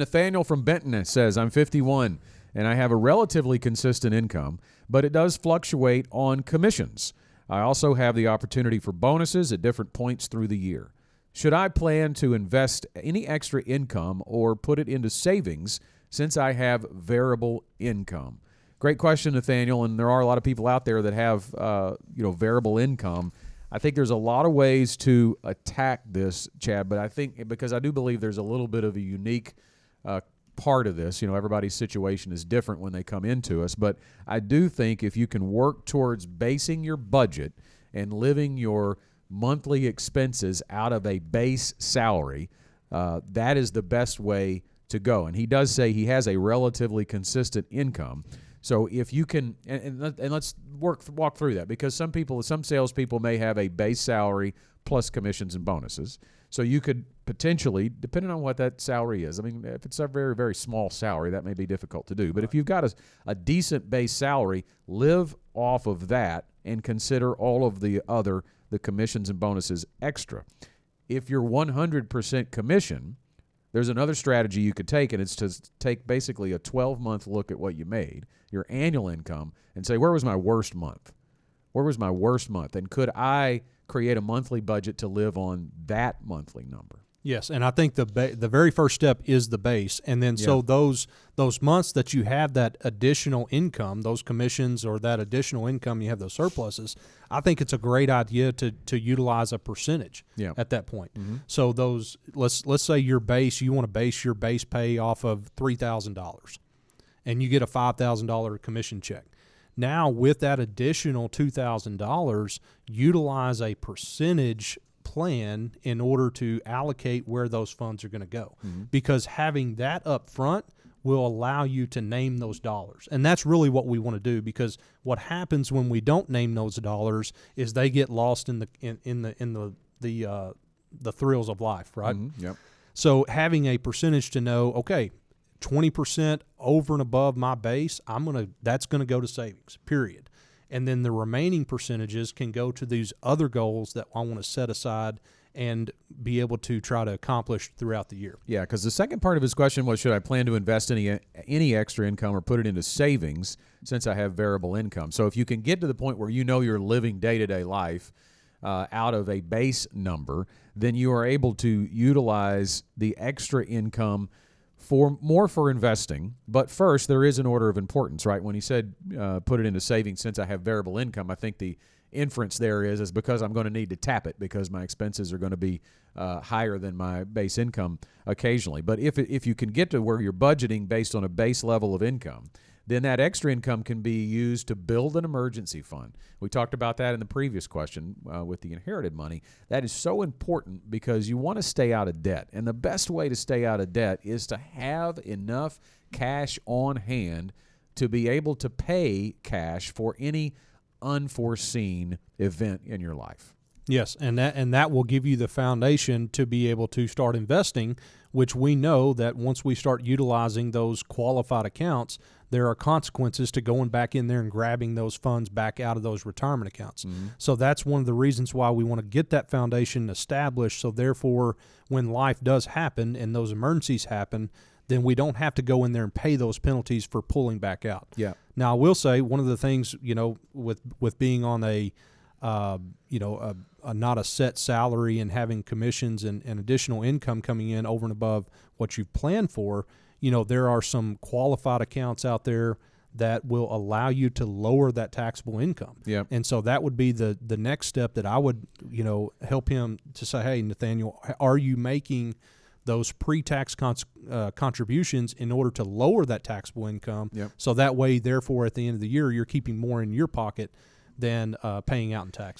Nathaniel from Benton says, I'm 51 and I have a relatively consistent income, but it does fluctuate on commissions. I also have the opportunity for bonuses at different points through the year. Should I plan to invest any extra income or put it into savings since I have variable income? Great question, Nathaniel, and there are a lot of people out there that have variable income. I think there's a lot of ways to attack this, Chad, but I think because I do believe there's a little bit of a unique part of this. Everybody's situation is different when they come into us, but I do think if you can work towards basing your budget and living your monthly expenses out of a base salary, that is the best way to go. And he does say he has a relatively consistent income. So if you can, and let's walk through that, because some salespeople may have a base salary plus commissions and bonuses. So you could potentially, depending on what that salary is, I mean, if it's a very, very small salary, that may be difficult to do. But if you've got a decent base salary, live off of that and consider all of the commissions and bonuses extra. If you're 100% commission, there's another strategy you could take, and it's to take basically a 12-month look at what you made, your annual income, and say, where was my worst month? Where was my worst month? And could I create a monthly budget to live on that monthly number? Yes, and I think the very first step is the base, and then so those months that you have that additional income, those commissions or that additional income, you have those surpluses. I think it's a great idea to utilize a percentage at that point. Mm-hmm. So those let's say you want to base your base pay off of $3,000, and you get a $5,000 commission check. Now with that additional $2,000, utilize a percentage plan in order to allocate where those funds are going to go, because having that up front will allow you to name those dollars, and that's really what we want to do. Because what happens when we don't name those dollars is they get lost in the thrills of life, right? Mm-hmm. Yep. So having a percentage to know, okay, 20% over and above my base, that's going to go to savings, period. And then the remaining percentages can go to these other goals that I want to set aside and be able to try to accomplish throughout the year. Yeah, because the second part of his question was, should I plan to invest any extra income or put it into savings since I have variable income? So if you can get to the point where you're living day-to-day life out of a base number, then you are able to utilize the extra income for investing. But first, there is an order of importance, right? When he said put it into savings since I have variable income, I think the inference there is because I'm going to need to tap it because my expenses are going to be higher than my base income occasionally. But if you can get to where you're budgeting based on a base level of income, then that extra income can be used to build an emergency fund. We talked about that in the previous question with the inherited money. That is so important because you want to stay out of debt. And the best way to stay out of debt is to have enough cash on hand to be able to pay cash for any unforeseen event in your life. Yes, and that will give you the foundation to be able to start investing, which we know that once we start utilizing those qualified accounts, there are consequences to going back in there and grabbing those funds back out of those retirement accounts. Mm-hmm. So that's one of the reasons why we want to get that foundation established, so therefore when life does happen and those emergencies happen, then we don't have to go in there and pay those penalties for pulling back out. Yeah. Now, I will say one of the things, with being on a not a set salary and having commissions and additional income coming in over and above what you've planned for, there are some qualified accounts out there that will allow you to lower that taxable income. Yeah. And so that would be the next step that I would, help him to say, hey, Nathaniel, are you making those pre-tax contributions in order to lower that taxable income? Yep. So that way, therefore, at the end of the year, you're keeping more in your pocket than paying out in taxes.